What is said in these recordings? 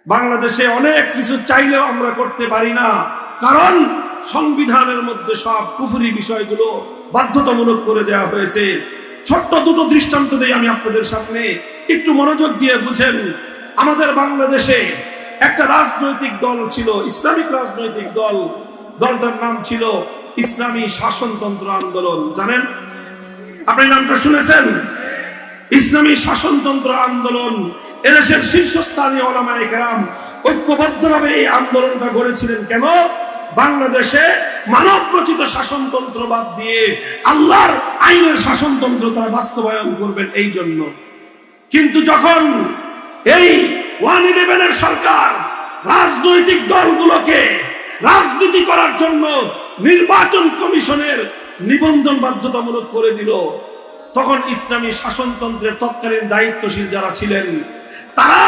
বাংলাদেশে অনেক কিছু চাইলেও আমরা করতে পারি না, কারণ সংবিধানের মধ্যে সব কুফরি বিষয়গুলো বাধ্যতামূলক করে দেওয়া হয়েছে। ছোট্ট দুটো দৃষ্টান্ত দেই আমি আপনাদের সামনে, একটু মনোযোগ দিয়ে বুঝেন। আমাদের বাংলাদেশে একটা রাজনৈতিক দল ছিল, ইসলামিক রাজনৈতিক দল। দলটার নাম ছিল ইসলামী শাসনতন্ত্র আন্দোলন। জানেন? আপনি নামটা শুনেছেন? ইসলামী শাসনতন্ত্র আন্দোলন। এদেশের শীর্ষস্থানীয় ওলামায়ে কেরাম ঐক্যবদ্ধভাবে এই আন্দোলনটা গড়েছিলেন। কেন? বাংলাদেশে মানব রচিত শাসনতন্ত্র বাদ দিয়ে আল্লাহর আইনের শাসনতন্ত্র তারা বাস্তবায়ন করবেন এই জন্য। কিন্তু যখন এই 111 সরকার রাজনৈতিক দলগুলোকে রাজনীতি করার জন্য নির্বাচন কমিশনের নিবন্ধন বাধ্যতামূলক করে দিল, তখন ইসলামী শাসনতন্ত্রের তৎকালীন দায়িত্বশীল যারা ছিলেন তারা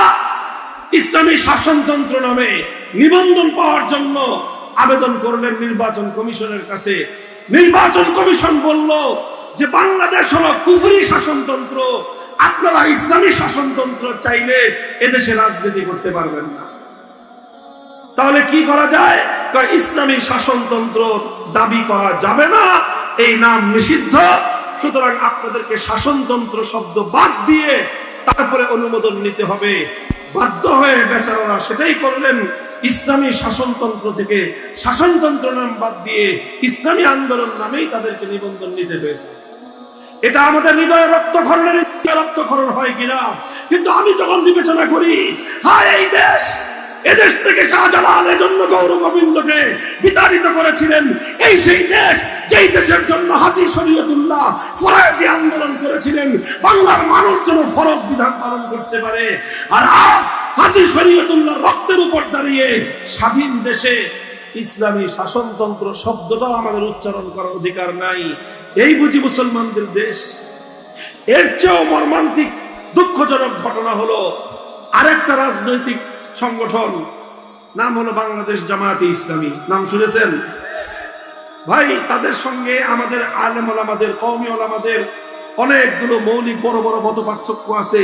ইসলামী শাসনতন্ত্র নামে নিবন্ধন পাওয়ার জন্য আবেদন করলেন নির্বাচন কমিশনের কাছে। নির্বাচন কমিশন বলল যে বাংলাদেশ হলো কুফরি শাসনতন্ত্র, আপনারা ইসলামী শাসনতন্ত্র চাইলে এদেশে রাজনীতি করতে পারবেন না। তাহলে কি করা যায়? ইসলামী শাসনতন্ত্র দাবি করা যাবে না, এই নাম নিষিদ্ধ। সুতরাং আপনাদেরকে শাসনতন্ত্র শব্দ বাদ দিয়ে তারপরে অনুমোদন নিতে হবে। বাধ্য হয়ে বেচারারা সেটাই করলেন, ইসলামী শাসনতন্ত্র থেকে শাসনতন্ত্র নাম বাদ দিয়ে ইসলামী আন্দোলন নামেই তাদেরকে নিবন্ধন নিতে হয়েছে। এটা আমাদের হৃদয় রক্তক্ষরণের রক্তক্ষরণ হয় কিনা? কিন্তু আমি যখন বিবেচনা করি, হ্যাঁ, এই দেশ, এদেশ থেকে শাহজালাল এজন্য গৌর গোবিন্দকে বিতাড়িত করেছিলেন। এই সেই দেশ যেই দেশের জন্য হাজী শরীয়তুল্লাহ ফরাজি আন্দোলন করেছিলেন, বাংলার মানুষ যেন ফরজ বিধান পালন করতে পারে। আর আজ হাজী শরীয়তুল্লাহ রক্তের উপর দাঁড়িয়ে স্বাধীন দেশে ইসলামী শাসনতন্ত্র শব্দটাও আমাদের উচ্চারণ করার অধিকার নাই। এই বুঝি মুসলমানদের দেশ? এর চেয়েও মর্মান্তিক দুঃখজনক ঘটনা হলো আরেকটা রাজনৈতিক সংগঠন, নাম হলো বাংলাদেশ জামায়াতে ইসলামী। নাম শুনেছেন? ভাই, তাদের সঙ্গে আমাদের আলেম ওলামাদের, কওমি ওলামাদের অনেকগুলো মৌলিক বড় বড় মত পার্থক্য আছে।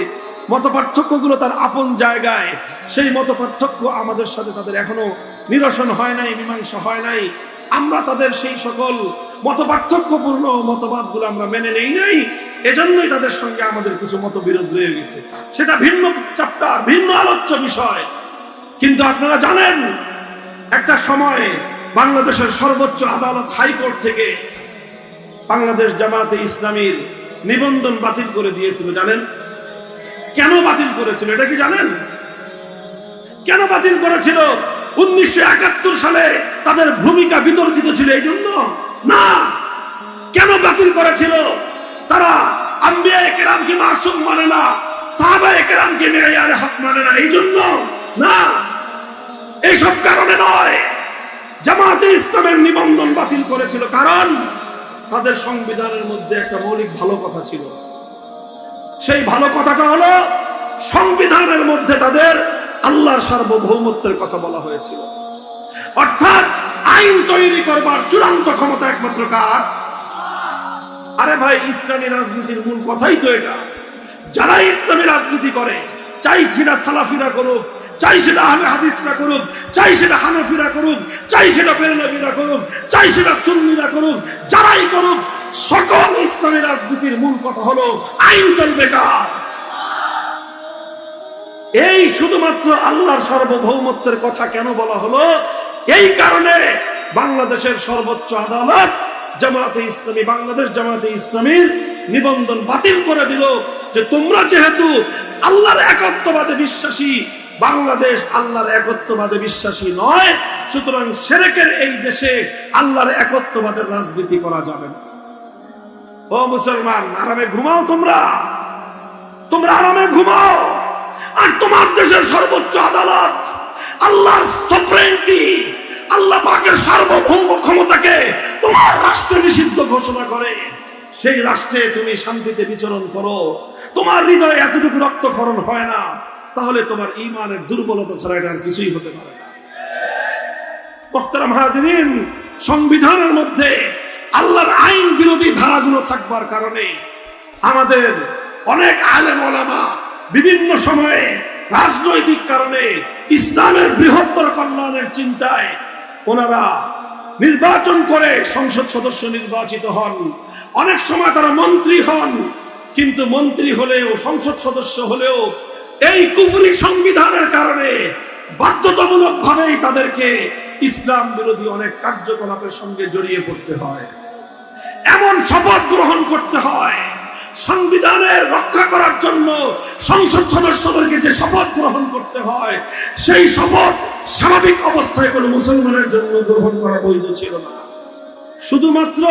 মত পার্থক্যগুলো তার আপন জায়গায়। সেই মত পার্থক্য আমাদের সাথে তাদের এখনো নিরসন হয় নাই, মীমাংসা হয় নাই। আমরা তাদের সেই সকল মত পার্থক্যপূর্ণ মতবাদগুলো আমরা মেনে নেই নাই। এজন্যই তাদের সঙ্গে আমাদের কিছু মতবিরোধ রয়ে গেছে। সেটা ভিন্ন চ্যাপ্টার, ভিন্ন আলোচ্য বিষয়। কিন্তু আপনারা জানেন, একটা সময় বাংলাদেশের সর্বোচ্চ আদালত হাইকোর্ট থেকে বাংলাদেশ জামায়াতে ইসলামীর নিবন্ধন বাতিল করে দিয়েছিল। জানেন কেন বাতিল করেছিল? এটা কি জানেন কেন বাতিল করেছিল? 1971 সালে তাদের ভূমিকা বিতর্কিত ছিল এই জন্য না। কেন বাতিল করেছিল? তারা আম্বিয়ায়ে কেরামকে মাসুম মানে না, সাহাবায়ে কেরামকে মেয়ারে হক মানে না, এই জন্য না, এইসব কারণে নয়। জামায়াতে ইসলামের নিবন্ধন বাতিল করেছিল কারণ তাদের সংবিধানের মধ্যে একটা মৌলিক ভালো কথা ছিল। সেই ভালো কথাটা হলো সংবিধানের মধ্যে তাদের আল্লাহর সার্বভৌমত্বের কথা বলা হয়েছিল। অর্থাৎ আইন তৈরি করবার চূড়ান্ত ক্ষমতা একমাত্র কার? আরে ভাই, ইসলামী রাজনীতির মূল কথাই তো এটা। যারা ইসলামী রাজনীতি করে, চাই সেটা সালাফিরা করুক, চাই সেটা আহলে হাদিসরা করুক, চাই সেটা হানাফিরা করুক, চাই সেটা বেরলভীরা করুক, চাই সেটা সুন্নিরা করুক, যারাই করুক, সকল ইসলামী রাজনীতির মূল কথা হলো আইন চলবে কার? এই শুধুমাত্র আল্লাহর সার্বভৌমত্বের কথা কেন বলা হলো? এই কারণে বাংলাদেশের সর্বোচ্চ আদালত জামায়াতে ইসলামী, বাংলাদেশ জামায়াতে ইসলামীর নিবন্ধন বাতিল করে দিল যে তোমরা যেহেতু আল্লাহর একত্ববাদে বিশ্বাসী, বাংলাদেশ আল্লাহর একত্ববাদে বিশ্বাসী নয়, সুতরাং শিরকের এই দেশে আল্লাহর একত্ববাদের রাজনীতি করা যাবে না। ও মুসলমান, আরামে ঘুমাও, তোমরা আরামে ঘুমাও। আর তোমার দেশের সর্বোচ্চ আদালত আল্লাহর সফরেন্টি, আল্লাহ পাকের সার্বভৌম ক্ষমতাকে তোমার রাষ্ট্র নিষিদ্ধ ঘোষণা করে। সেই রাষ্ট্রে তুমি শান্তিতে বিচরণ করো, তোমার হৃদয়ে এতটুকু রক্তক্ষরণ হয় না, তাহলে তোমার ঈমানের দুর্বলতা ছাড়া এটা আর কিছুই হতে পারে না। মুহতারাম হাজিরিন, সংবিধানের মধ্যে আল্লাহর আইন বিরোধী ধারাগুলো থাকবার কারণে আমাদের অনেক আলেম ওলামা বিভিন্ন সময়ে রাজনৈতিক কারণে ইসলামের বৃহত্তর কল্যাণের চিন্তায় ওনারা নির্বাচন করে সংসদ সদস্য নির্বাচিত হন। অনেক সময় তারা মন্ত্রী হন, কিন্তু মন্ত্রী হলেও সংসদ সদস্য হলেও এই কুফরি সংবিধানের কারণে বাধ্যতামূলক ভাবেই তাদেরকে ইসলাম বিরোধী অনেক কার্যকলাপের সঙ্গে জড়িয়ে পড়তে হয়। এমন শপথ গ্রহণ করতে হয়, সংবিধানের রক্ষা করার জন্য সংসদ সদস্যদেরকে যে শপথ গ্রহণ করতে হয়, সেই শপথ স্বাভাবিক অবস্থায় কোনো মুসলমানের জন্য গ্রহণ করা বৈধ ছিল না। শুধুমাত্র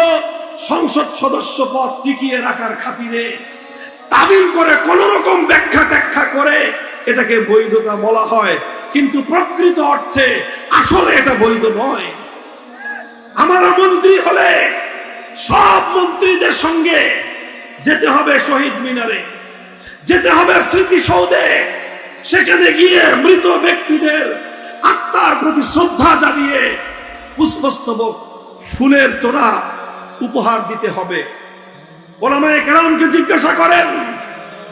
সংসদ সদস্য পদ টিকিয়ে রাখার খাতিরে তাবিল করে কোন রকম ব্যাখ্যা করে এটাকে বৈধতা বলা হয়, কিন্তু প্রকৃত অর্থে আসলে এটা বৈধ নয়। আমরা মন্ত্রী হলে সব মন্ত্রীদের সঙ্গে যেতে হবে শহীদ মিনারে, যেতে হবে স্মৃতিসৌধে, সেখানে গিয়ে মৃত ব্যক্তিদের আত্মার প্রতি শ্রদ্ধা জানিয়ে পুষ্পস্তবক ফুলের তোড়া উপহার দিতে হবে। ওলামায়ে কেরামকে জিজ্ঞাসা করেন,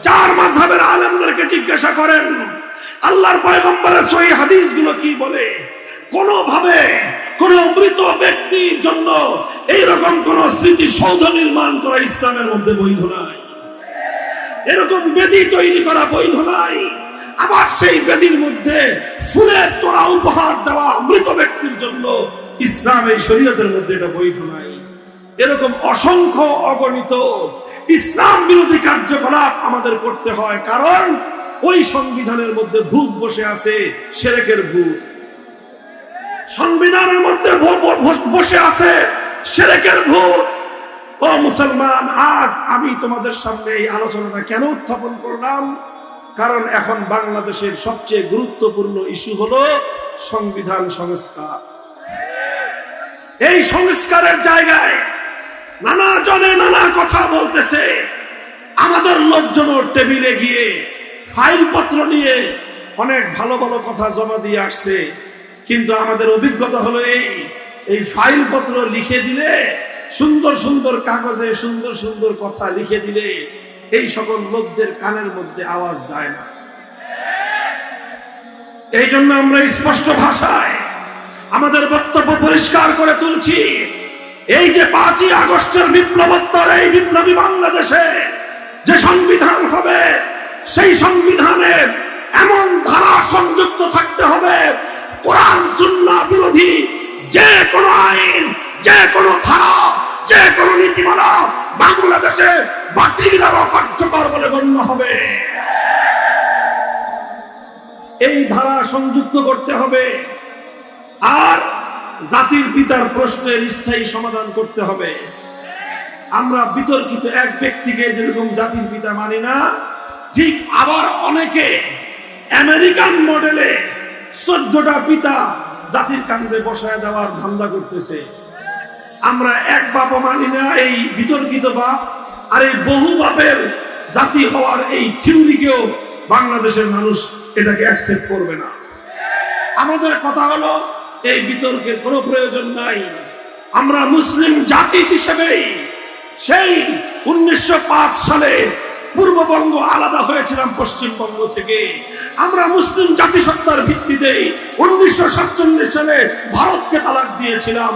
চার মাযহাবের আলেমদেরকে জিজ্ঞাসা করেন, আল্লাহর পয়গম্বরের সহিহ হাদিসগুলো কি বলে? কোনোভাবে কোন মৃত ব্যক্তির জন্য এইরকম কোন স্মৃতিসৌধ নির্মাণ করা ইসলামের মধ্যে বৈধ নাই। এরকম বেদি তৈরি করা বৈধ নাই। আবার সেই বেদির মধ্যে ফুলের তোড়া উপহার দেওয়া মৃত ব্যক্তির জন্য ইসলাম এই শরীয়তের মধ্যে এটা বৈধ নাই। এরকম অসংখ্য অগণিত ইসলাম বিরোধী কার্যকলাপ আমাদের করতে হয়, কারণ ওই সংবিধানের মধ্যে ভূত বসে আছে, শিরকের ভূত। সংবিধানের মধ্যে বসে আছে শিরকের ভূত। ও মুসলমান, আজ আমি তোমাদের সামনে এই আলোচনাটা কেন উত্থাপন করলাম? কারণ এখন বাংলাদেশের সবচেয়ে গুরুত্বপূর্ণ ইস্যু হলো সংবিধান সংস্কার। এই সংস্কারের জায়গায় নানা জনে নানা কথা বলতেছে। আমাদের লোকজন টেবিলে গিয়ে ফাইলপত্র নিয়ে অনেক ভালো ভালো কথা জমা দিয়ে আসছে, কিন্তু আমাদের অভিজ্ঞতা হলো এই ফাইলপত্র লিখে দিলে, সুন্দর সুন্দর কাগজে সুন্দর সুন্দর কথা লিখে দিলে এই সকল লোকদের কানের মধ্যে আওয়াজ যায় না। এই জন্য আমরা স্পষ্ট ভাষায় আমাদের বক্তব্য পরিষ্কার করে তুলছি। এই যে 5ই আগস্টের বিপ্লবোত্তর এই বিপ্লবী বাংলাদেশে যে সংবিধান হবে, সেই সংবিধানে এমন ধারা সংযুক্ত থাকতে হবে, কোরআন সুন্নাহ বিরোধী যে কোনো আইন, যে কোনো ধারা, যে কোনো নীতিমালা বাংলাদেশে বাতিল আর অকার্যকর বলে গণ্য হবে। এই ধারা সংযুক্ত করতে হবে। আর জাতির পিতার প্রশ্নের স্থায়ী সমাধান করতে হবে। আমরা বিতর্কিত এক ব্যক্তিকে যেরকম জাতির পিতা মানি না, ঠিক আবার অনেকে আমেরিকান মডেলে 14টা পিতা জাতির কান্দে বসায় দেওয়ার ধান্দা করতেছে। আমরা এক বাবা মানি না, এই বিতর্কিত বাপ। আর এই বহু বাপের জাতি হওয়ার এই থিওরিকেও বাংলাদেশের মানুষ এটাকে অ্যাকসেপ্ট করবে না। আমাদের কথা হলো এই বিতর্কের কোনো প্রয়োজন নাই। আমরা মুসলিম জাতি হিসেবেই সেই 1905 সালে পূর্ববঙ্গ আলাদা হয়েছিলাম পশ্চিমবঙ্গ থেকে। আমরা মুসলিম জাতিসত্তার ভিত্তিতে 1947 সালে ভারতকে তালাক দিয়েছিলাম।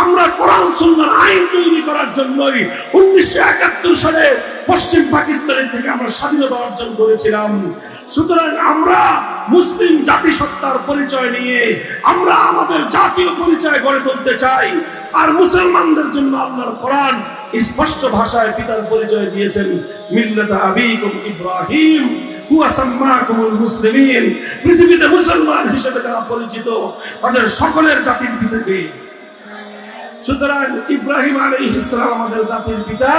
আমরা কোরআন সুন্নাহর আইন তৈরি করার জন্যই 1971 সালে পশ্চিম পাকিস্তানের থেকে আমরা স্বাধীনতা অর্জন করেছিলাম। সুতরাং আমরা মুসলিম জাতিসত্তার পরিচয় নিয়ে আমরা আমাদের জাতীয় পরিচয় গড়ে তুলতে চাই। আর মুসলমানদের জন্য আল্লাহর কোরআন স্পষ্ট ভাষায় পিতার পরিচয় দিয়েছেন, মিল্লাতা আবিকুম ইব্রাহিম হুয়া সাম্মাকুমুল মুসলিমিন। পৃথিবীতে মুসলমান হিসেবে যারা পরিচিত তাদের সকলের জাতির পিতাকে। সুতরাং ইব্রাহিম আলাইহিস সালাম আমাদের জাতির পিতা,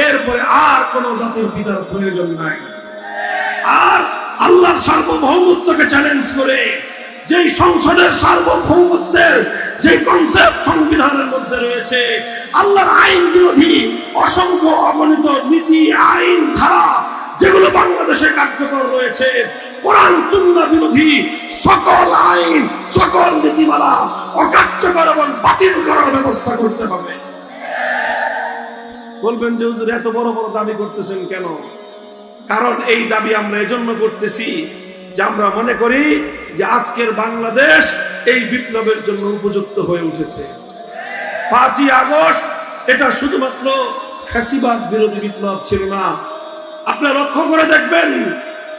এরপরে আর কোন জাতির পিতার প্রয়োজন নাই। আর আল্লাহর সার্বভৌমত্বকে চ্যালেঞ্জ করে যেই সংসদের সার্বভৌমত্বের যে কনসেপ্ট সংবিধানের মধ্যে রয়েছে, আল্লাহর আইন বিরোধী অসংখ্য অগণিত নীতি, আইন, ধারা যেগুলো বাংলাদেশে কার্যকর রয়েছে, কোরআন সুন্নাহ বিরোধী সকল আইন, সকল নীতিমালা অকার্যকর এবং বাতিল করার ব্যবস্থা করতে হবে। বলবেন যে হুজুর এত বড় বড় দাবি করতেছেন কেন? কারণ এই দাবি আমরা এজন্য করতেছি, যে আমরা মনে করি যে আজকের বাংলাদেশ এই বিপ্লবের জন্য উপযুক্ত হয়ে উঠেছে। 5ই আগস্ট এটা শুধুমাত্র ফ্যাসিবাদ বিরোধী বিপ্লব ছিল না। আপনারা লক্ষ্য করে দেখবেন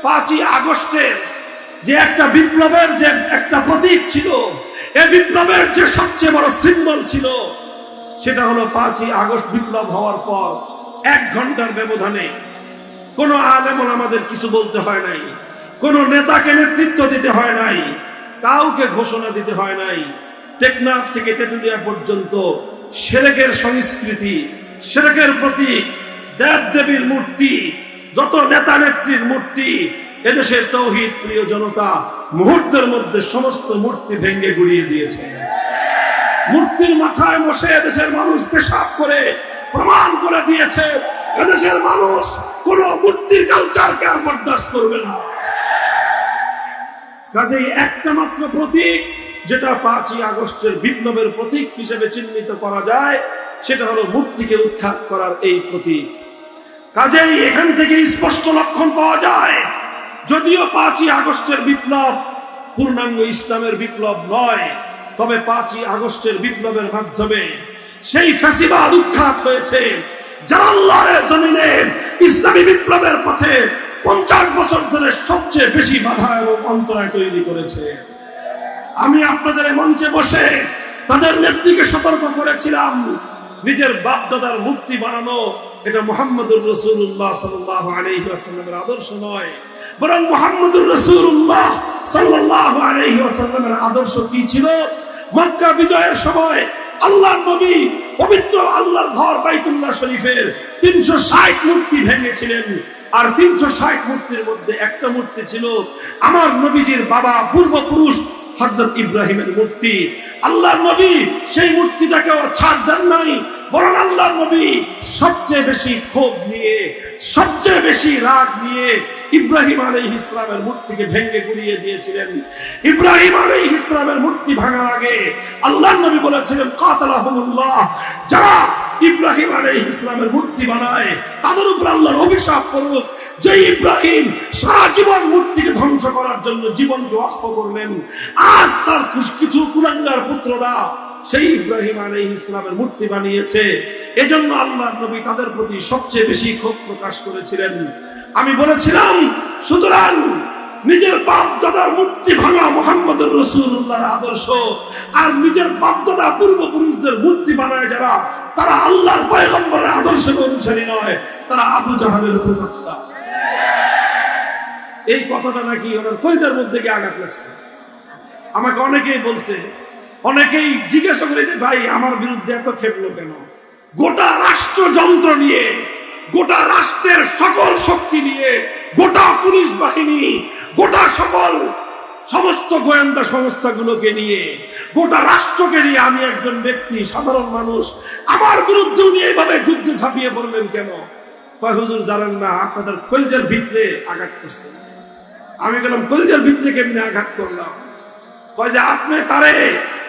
5ই আগস্টের যে একটা বিপ্লবের যে একটা প্রতীক ছিল, এই বিপ্লবের যে সবচেয়ে বড় সিম্বল ছিল, সেটা হলো 5ই আগস্ট বিপ্লব হওয়ার পর 1 ঘন্টার ব্যবধানে কোনো আলেম ওলামাদের কিছু বলতে হয় নাই, কোন নেতাকে নেতৃত্ব দিতে হয় নাই, কাউকে ঘোষণা দিতে হয় নাই। টেকনাফ থেকে তেতুলিয়া পর্যন্ত শিরকের সংস্কৃতি, শিরকের প্রতীক, দেব দেবীর মূর্তি, যত নেতা নেত্রীর মূর্তি, এদেশের তৌহিদ প্রিয় জনতা মুহূর্তের মধ্যে সমস্ত মূর্তি ভেঙে গুড়িয়ে দিয়েছে। মূর্তির মাথায় বসে এদেশের মানুষ পেশাব করে প্রমাণ করে দিয়েছে এদেশের মানুষ কোন মূর্তির কালচারকে আর বরদাস্ত করবে না। কাজেই একটা মাত্র প্রতীক যেটা 5ই আগস্টের বিপ্লবের প্রতীক হিসেবে চিহ্নিত করা যায়, সেটা হলো মূর্তিকে উৎখাত করার এই প্রতীক। কাজেই এখান থেকে স্পষ্ট লক্ষণ পাওয়া যায়, যদিও 5ই আগস্টের বিপ্লব পূর্ণাঙ্গ ইসলামের বিপ্লব নয়, তবে 5ই আগস্টের বিপ্লবের মাধ্যমে সেই ফ্যাসিবাদ উৎখাত হয়েছে যারা আল্লাহর জমিনে ইসলামী বিপ্লবের পথে 50 বছর ধরে সবচেয়ে বেশি বাধা এবং অন্তরায় তৈরি করেছে। আমি আপনাদের মঞ্চে বসে তাদের নেত্রীকে সতর্ক করেছিলাম, নিজের বাপ দাদার মূর্তি বানানো এটা মুহাম্মদুর রাসূলুল্লাহ সাল্লাল্লাহু আলাইহি ওয়াসাল্লামের আদর্শ নয়, বরং মুহাম্মদুর রাসূলুল্লাহ সাল্লাল্লাহু আলাইহি ওয়াসাল্লামের আদর্শ কি ছিল? মক্কা বিজয়ের সময় আল্লাহর নবী পবিত্র আল্লাহর ঘর বাইতুল্লাহ শরীফের 360 মূর্তি ভেঙেছিলেন, আর 360 মূর্তির মধ্যে একটা মূর্তি ছিল আমার নবীজির বাবা পূর্বপুরুষ হযরত ইব্রাহিমের মূর্তি। আল্লাহর নবী সেই মূর্তিটাকেও ছাড় দেন নাই, বরং আল্লাহর নবী সবচেয়ে বেশি ক্ষোভ নিয়ে, সবচেয়ে বেশি রাগ নিয়ে ইব্রাহিম আলাইহিস সালামের মূর্তিকে ভেঙে গুড়িয়ে দিয়েছিলেন। ইব্রাহিম আলাইহিস সালামের মূর্তি ভাঙার আগে আল্লাহর নবী বলেছিলেন, কাতালাহুমুল্লাহ, যারা ইব্রাহিম আলাইহিস সালামের মূর্তি বানায় তাদের উপর আল্লাহর অভিশাপ করুক, যে ইব্রাহিম সারা জীবন মূর্তিকে ধ্বংস করার জন্য জীবনকে ওয়াকফ করলেন, আজ তার কিছু কুলাঙ্গার পুত্ররা সেই ইব্রাহিম আলাইহিস সালামের মূর্তি বানিয়েছে। এজন্য আল্লাহর নবী তাদের প্রতি সবচেয়ে বেশি ক্ষোভ প্রকাশ করেছিলেন। আমি বলেছিলাম, সুতরাং নিজের বাপ দাদার মূর্তি ভাঙা মুহাম্মদুর রাসূলুল্লাহর আদর্শ, আর নিজের বাপ দাদা পূর্বপুরুষদের মূর্তি বানায় যারা, তারা আল্লাহর পয়গম্বরের আদর্শের অনুসারী নয়, তারা আবু জাহালের প্রবক্তা। এই কথাটা নাকি ওনার কলিজার মধ্যে গিয়ে আঘাত লাগছে। আমাকে অনেকেই বলছে, অনেকেই জিজ্ঞাসা করে যে ভাই আমার বিরুদ্ধে এত খেপলো কেন? গোটা রাষ্ট্রযন্ত্র নিয়ে, গোটা রাষ্ট্রের সকল শক্তি নিয়ে, গোটা পুলিশ বাহিনী, গোটা সমস্ত গোয়েন্দা সংস্থাগুলোকে নিয়ে, গোটা রাষ্ট্রকে নিয়ে আমি একজন ব্যক্তি, সাধারণ মানুষ, আমার বিরুদ্ধে উনি এইভাবে যুদ্ধে ঝাঁপিয়ে পড়লেন কেন? কয় হুজুর জানেন না, আপনাদের কলিজার ভিতরে আঘাত করছে। আমি গেলাম, কলিজার ভিতরে কেমনে আঘাত করলাম? কয় যে আপনি তারে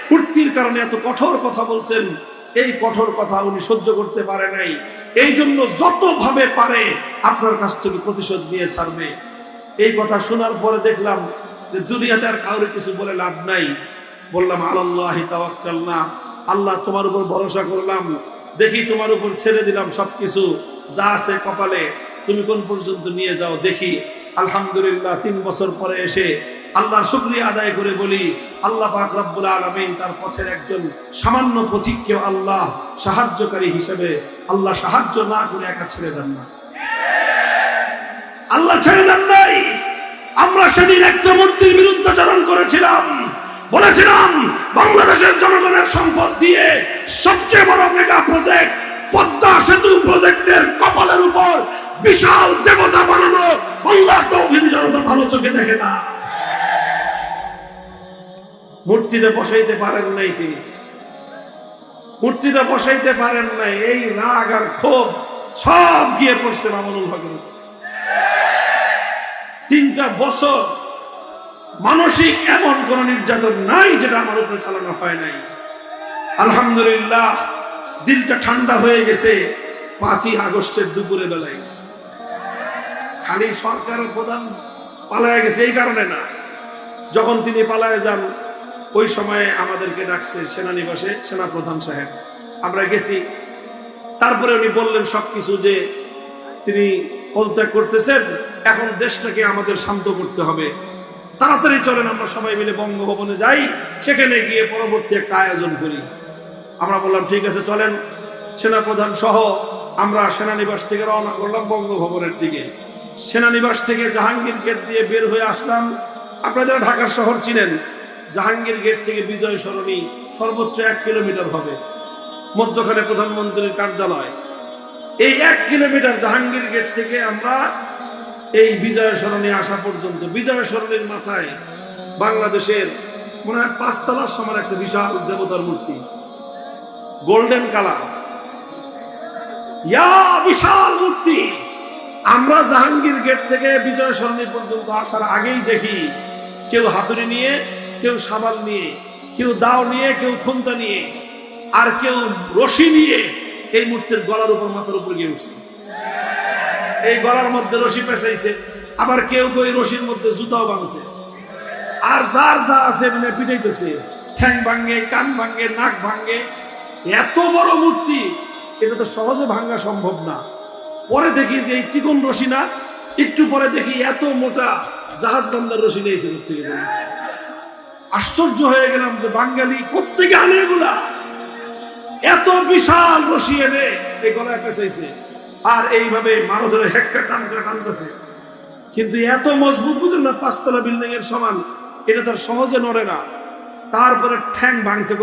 মূর্তির কারণে এত কঠোর কথা বলছেন, এই কঠোর কথা উনি সহ্য করতে পারে নাই, এই জন্য যতভাবে পারে আপনার কাছ থেকে প্রতিশোধ নিয়ে ছাড়বে। এই কথা শোনার পরে দেখলাম যে দুনিয়াতে আর কাউরে কিছু বলে লাভ নাই। বললাম, আলাল্লাহি তাওয়াক্কালনা, আল্লাহ তোমার উপর ভরসা করলাম, দেখি তোমার উপর ছেড়ে দিলাম সবকিছু, যা আছে কপালে তুমি কোন পর্যন্ত নিয়ে যাও দেখি। আলহামদুলিল্লাহ 3 বছর পরে এসে আল্লাহর শুকরিয়া আদায় করে বলি, আল্লাহ পাক রব্বুল আলামিন তার পথের একজন সামান্য পথিককে আল্লাহ সাহায্যকারী হিসেবে আল্লাহ সাহায্য না করে একা ছেড়ে দেন না। আল্লাহ ছেড়ে দেন নাই। আমরা সেদিন একটা মূর্তির বিরুদ্ধাচরণ করেছিলাম, বলেছিলাম বাংলাদেশের জনগণের সম্পদ দিয়ে সবচেয়ে বড় মেগা প্রজেক্ট পদ্মা সেতু প্রজেক্টের কপালের উপর বিশাল দেবতা বানানো বাংলার তৌহিদি জনতা ভালো চোখে দেখে না। মূর্তিটা বসাইতে পারেন নাই, তিনি মূর্তিটা বসাইতে পারেন নাই। এই রাগ আর ক্ষোভ সব গিয়ে পড়ছে মামুনুল হকের উপর। 3টা বছর মানসিক এমন কোন নির্যাতন নাই যেটা আমার উপরে চালানো হয় নাই। আলহামদুলিল্লাহ দিলটা ঠান্ডা হয়ে গেছে 5ই আগস্টের দুপুরে বেলায়। খালি সরকারের প্রধান পালায় গেছে এই কারণে না, যখন তিনি পালায় যান ওই সময়ে আমাদেরকে ডাকছে সেনানিবাসে সেনাপ্রধান সাহেব, আমরা গেছি। তারপরে উনি বললেন সবকিছু যে তিনি পদত্যাগ করতেছেন, এখন দেশটাকে আমাদের শান্ত করতে হবে, তাড়াতাড়ি চলেন আমরা সবাই মিলে বঙ্গভবনে যাই, সেখানে গিয়ে পরবর্তী একটা আয়োজন করি। আমরা বললাম ঠিক আছে চলেন। সেনাপ্রধান সহ আমরা সেনানিবাস থেকে রওনা করলাম বঙ্গভবনের দিকে। সেনানিবাস থেকে জাহাঙ্গীর গেট দিয়ে বের হয়ে আসলাম। আপনারা যারা ঢাকার শহর চিনেন, জাহাঙ্গীর গেট থেকে বিজয় সরণি সর্বোচ্চ 1 কিলোমিটার হবে, মধ্যখানে প্রধানমন্ত্রীর কার্যালয়। এই 1 কিলোমিটার জাহাঙ্গীর গেট থেকে আমরা এই বিজয় সরণি আসা পর্যন্ত, বিজয় সরণির মাথায় বাংলাদেশের মনে হয় 5 তলার সমান একটা বিশাল দেবতার মূর্তি, গোল্ডেন কালার, বিশাল মূর্তি। আমরা জাহাঙ্গীর গেট থেকে বিজয় সরণি পর্যন্ত আসার আগেই দেখি কেউ হাতুড়ি নিয়ে, কেউ সাবাল নিয়ে, কেউ দাও নিয়ে, কেউ খুন্তা নিয়ে, আর কেউ রশি নিয়ে এই মূর্তির গলার উপর, মাথার উপর গিয়ে উঠছে। এই গলার মধ্যে রশি পেঁচাইছে, আবার কেউ কেউ রশির মধ্যে জুতাও বাঁধছে, আর যার যা আছে পিটাইতেছে, ঠ্যাং ভাঙ্গে, কান ভাঙ্গে, নাক ভাঙ্গে। এত বড় মূর্তি, এটা তো সহজে ভাঙ্গা সম্ভব না। পরে দেখি যে এই চিকন রশি না, একটু পরে দেখি এত মোটা জাহাজ বান্দার রশি নিয়েছে কোথেকে জানি। আশ্চর্য হয়ে গেলাম যে বাঙালি কোথেকে আনে এগুলা, এত বিশাল রশি এনে এই গলায় পেঁচাইছে, আর এইভাবে মারো ধরে হেক্কা টান করে টানতেছে। কিন্তু এত মজবুত, বুঝেন না, 5 তলা বিল্ডিং এর সমান, এটা তার সহজে নড়ে না। তারপরে ঠ্যাং ভাঙছে,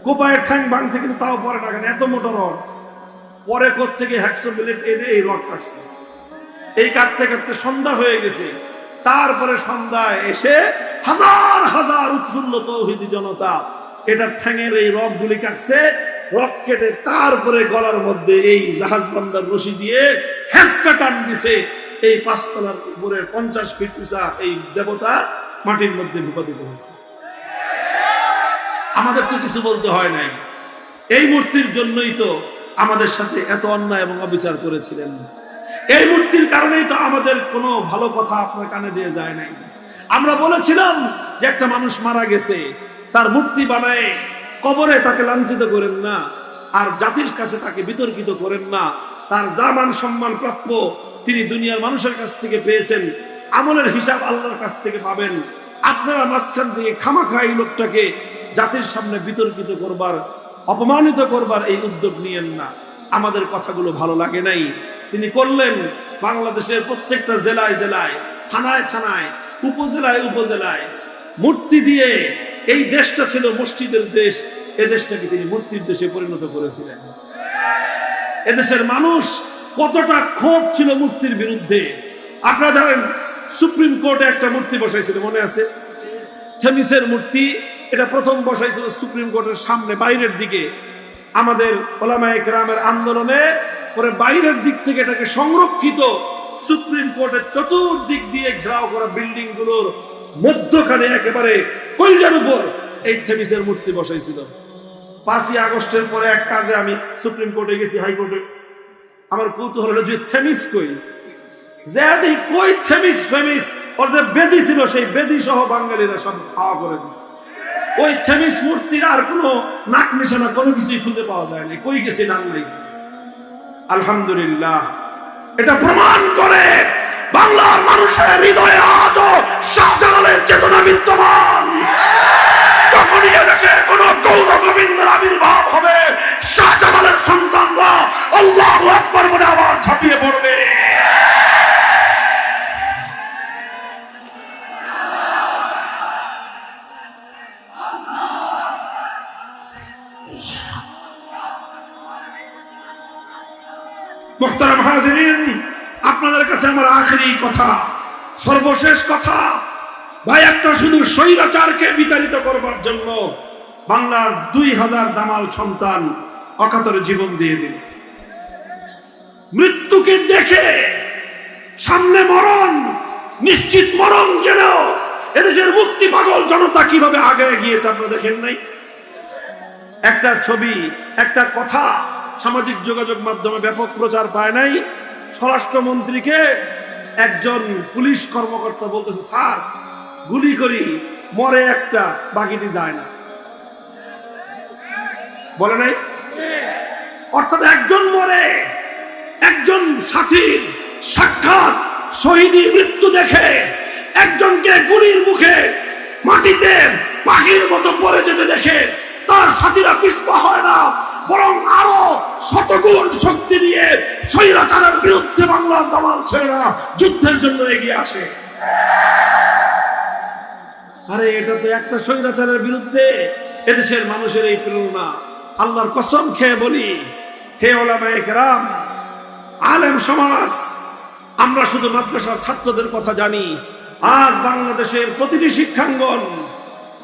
কোপায়ের ঠ্যাং ভাঙছে, কিন্তু তাও পরে না, কেন এত মোটা রড। পরে কোত্থেকে হ্যাকসো ব্লেড এনে এই রড কাটছে। এই কাটতে কাটতে সন্ধ্যা হয়ে গেছে। তারপরে সন্ধ্যায় এসে হাজার হাজার উৎফুল্ল তৌহিদি জনতা এটার ঠ্যাঙের এই রক গুলি কাটছে, রক কেটে তারপরে গলার মধ্যে এই জাহাজ বান্দার রশি দিয়ে হেঁচকা টান দিছে। এই 5 তলার উপরে 50 ফিট উঁচা এই দেবতা মাটির মধ্যে ভূপাতিত হয়েছে। আমাদের তো কিছু বলতে হয় নাই, এই মূর্তির জন্যই তো আমাদের সাথে এত অন্যায় এবং অবিচার করেছিলেন। এই মূর্তির কারণেই তো আমাদের কোনো ভালো কথা আপনার কানে দিয়ে যায় নাই। আমরা বলেছিলাম যে একটা মানুষ মারা গেছে, তার মূর্তি বানায় কবরে তাকে লাঞ্ছিত করেন না, আর জাতির কাছে তাকে বিতর্কিত করেন না। তার যা মান সম্মান প্রাপ্য তিনি দুনিয়ার মানুষের কাছ থেকে পেয়েছেন, আমলের হিসাব আল্লাহর কাছ থেকে পাবেন। আপনারা মাঝখান থেকে খামাখা এই লোকটাকে জাতির সামনে বিতর্কিত করবার, অপমানিত করবার এই উদ্যোগ নিয়েন না। আমাদের কথাগুলো ভালো লাগে নাই, তিনি করলেন। বাংলাদেশের প্রত্যেকটা জেলায় জেলায়, থানায় থানায়, উপজেলায় উপজেলায় মূর্তি দিয়ে এই দেশটা ছিল মসজিদের দেশ, এ দেশটাকে তিনি মূর্তির দেশে পরিণত করেছিলেন। এদেশের মানুষ কতটা ক্ষোভ ছিল মূর্তির বিরুদ্ধে। আপনারা জানেন সুপ্রিম কোর্টে একটা মূর্তি বসাইছিল, মনে আছে? থেমিসের মূর্তি, এটা প্রথম বসাইছিল সুপ্রিম কোর্টের সামনে বাইরের দিকে। আমাদের ওলামায়ে কেরামের আন্দোলনে পরে বাইরের দিক থেকে এটাকে সংরক্ষিত সুপ্রিম কোর্টের চতুর্দিক দিয়ে ঘেরাও করা বিল্ডিং গুলোর মধ্যখানে একেবারে কলজার উপর এই থেমিসের মূর্তি বসাইছিল। 5ই আগস্টের পরে এক কাজে আমি সুপ্রিম কোর্টে গেছি, হাইকোর্টে। আমার কৌতূহল হলো যে থেমিস কই, যে কই থেমিস ফেমিস, ওর যে বেদি ছিল সেই বেদি সহ বাঙালিরা সব হাওয়া করে দিচ্ছে। ওই থেমিস মূর্তির আর কোনো নাক নিশানা কোনো কিছুই খুঁজে পাওয়া যায় না, কই গেছে নাম নাই। আলহামদুলিল্লাহ, এটা প্রমাণ করে বাংলার মানুষের হৃদয়ে আজও শাহজালালের চেতনা বিদ্যমান। যখনই এদেশে কোন গৌর গোবিন্দের আবির্ভাব হবে, শাহজালালের সন্তানরা আল্লাহু আকবার বলে আবার ঝাঁপিয়ে পড়বে। মুহতারাম হাজিরিন, আপনাদের কাছে আমার আখেরি কথা, সর্বশেষ কথা, ভাই, একটা শুধু স্বৈরাচারকে বিতাড়িত করবার জন্য বাংলার 2000 দামাল সন্তান অকাতরে জীবন দিয়ে দিল। মৃত্যুকে দেখে সামনে মরণ, নিশ্চিত মরণ যেন এদেশের মুক্তি পাগল জনতা কিভাবে আগে গিয়েছে আপনারা দেখেন নাই? একটা ছবি, একটা কথা সামাজিক যোগাযোগ মাধ্যমে ব্যাপক প্রচার পায় নাই? স্বরাষ্ট্রমন্ত্রীকে একজন পুলিশ কর্মকর্তা বলতেছে, স্যার গুলি করি, মরে একটা, বাকিটি যায় না। বলে নাই? অর্থাৎ একজন মরে, একজন সাথীর সাক্ষাৎ শহীদি মৃত্যু দেখে একজনকে গুলির মুখে মাটিতে পাখির মতো পড়ে যেতে দেখে তার সাথীরা পিছপা হয় না, বরং আরো শতগুণ শক্তি দিয়ে স্বৈরাচারের বিরুদ্ধে বাংলার দামাল ছেলেরা যুদ্ধের জন্য এগিয়ে আসে। আরে এটা তো একটা স্বৈরাচারের বিরুদ্ধে এদেশের মানুষের এই প্রেরণা। আল্লাহর কসম খেয়ে বলি, হে ওলামায়ে কেরাম, আলেম সমাজ, আমরা শুধু মাদ্রাসার ছাত্রদের কথা জানি। আজ বাংলাদেশের প্রতিটি শিক্ষাঙ্গন,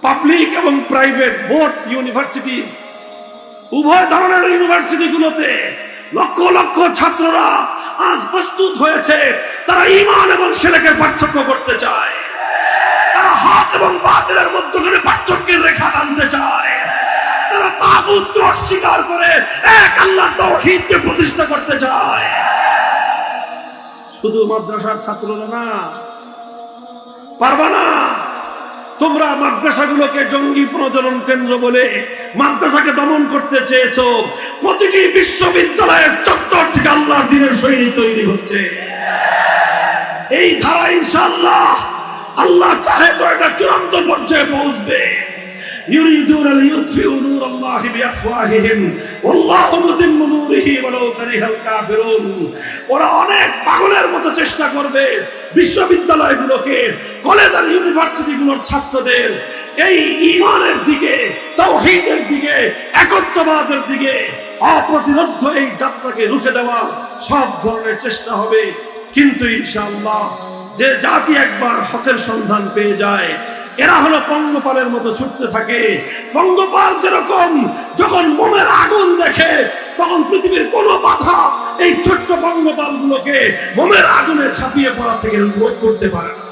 পাবলিক এবং প্রাইভেট বোথ ইউনিভার্সিটিজ, উভয় ধরনের ইউনিভার্সিটিগুলোতে লক্ষ লক্ষ ছাত্ররা আজ প্রস্তুত হয়েছে। তারা ঈমান এবং শিরকের পার্থক্য করতে চায়, তারা হক এবং বাতিলের মধ্যখানে পার্থক্যের রেখা টানতে চায়, তারা তাগুতকে অস্বীকার করে এক আল্লাহর তাওহীদকে প্রতিষ্ঠা করতে চায়। শুধু মাদ্রাসার ছাত্ররা না, পারবা না। তোমরা মাদ্রাসাগুলোকে জঙ্গি প্রজনন কেন্দ্র বলে মাদ্রাসাকে দমন করতে চেয়েছো। প্রতিটি বিশ্ববিদ্যালয়ের চত্বর থেকে আল্লাহর দ্বীনের সৈনিক তৈরি হচ্ছে। এই ধারা ইনশাআল্লাহ আল্লাহ চাহে তো এটা চূড়ান্ত পর্যায়ে পৌঁছবে। ইউরিদুনা লিইউতফিউ নূরাল্লাহি বিআফওয়াহিহিম ওয়াল্লাহু মুতিম্মু নূরিহি ওয়ালাউ কারিহাল কাফিরুন। ওরা অনেক পাগলের মতো চেষ্টা করবে বিশ্ববিদ্যালয়গুলোকে, কলেজ আর ইউনিভার্সিটিগুলোর ছাত্রদের এই ঈমানের দিকে, তাওহীদের দিকে, একত্ববাদের দিকে অপ্রতিরোধ্য এই যাত্রাকে রুখে দেওয়ার সব ধরনের চেষ্টা হবে। কিন্তু ইনশাআল্লাহ যে জাতি একবার হকের সন্ধান পেয়ে যায়, এরা হলো পঙ্গপালের মতো ছুটতে থাকে। পঙ্গপাল যেরকম যখন মোমের আগুন দেখে তখন পৃথিবীর কোনো বাধা এই ছোট্ট পঙ্গপালগুলোকে মোমের আগুনে ছাপিয়ে পড়া থেকে রোধ করতে পারে না।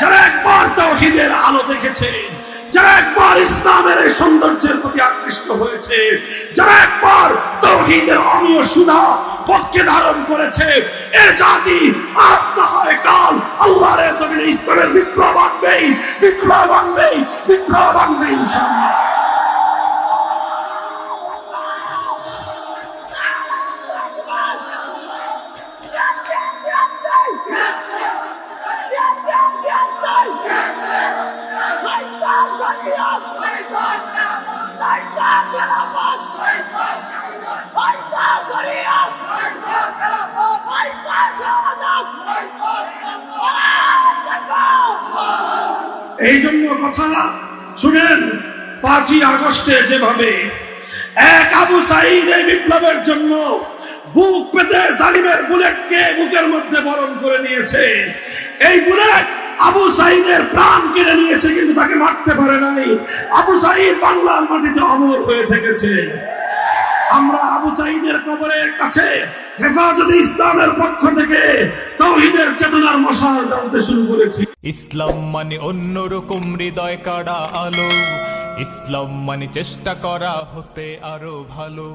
যারা একবার তাওহীদের আলো দেখেছে, যারা একবার ইসলামের এই সৌন্দর্যের প্রতি আকৃষ্ট হয়েছে, যারা একবার তাওহীদের অমীয় সুধা পক্ষে ধারণ করেছে, এ জাতি আজ না হয় কাল আল্লাহর এই জমিনে ইসলামের বিপ্লব আনবেই, বিপ্লব আনবেই, বিপ্লব আনবেই ইনশাআল্লাহ। এই জন্য কথা শুনেন, 5ই আগস্টে যেভাবে এক আবু সাঈদ এই বিপ্লবের জন্য বুক পেতে জালিমের বুলেটকে বুকের মধ্যে বরণ করে নিয়েছে, এই বুলেট আবু সাঈদের প্রাণ কেড়ে নিয়েছে, কিন্তু তাকে মারতে পারে নাই। আবু সাঈদ বাংলার মাটিতে অমর হয়ে থেকেছে। আমরা আবু সাঈদের কবরের কাছে হেফাজতে ইসলামের পক্ষ থেকে তাওহীদের চেতনার মশাল জ্বালতে শুরু করেছি। ইসলাম মানে অন্যরকম হৃদয় কাড়া আলো, ইসলাম মানে চেষ্টা করা হতে আরো ভালো।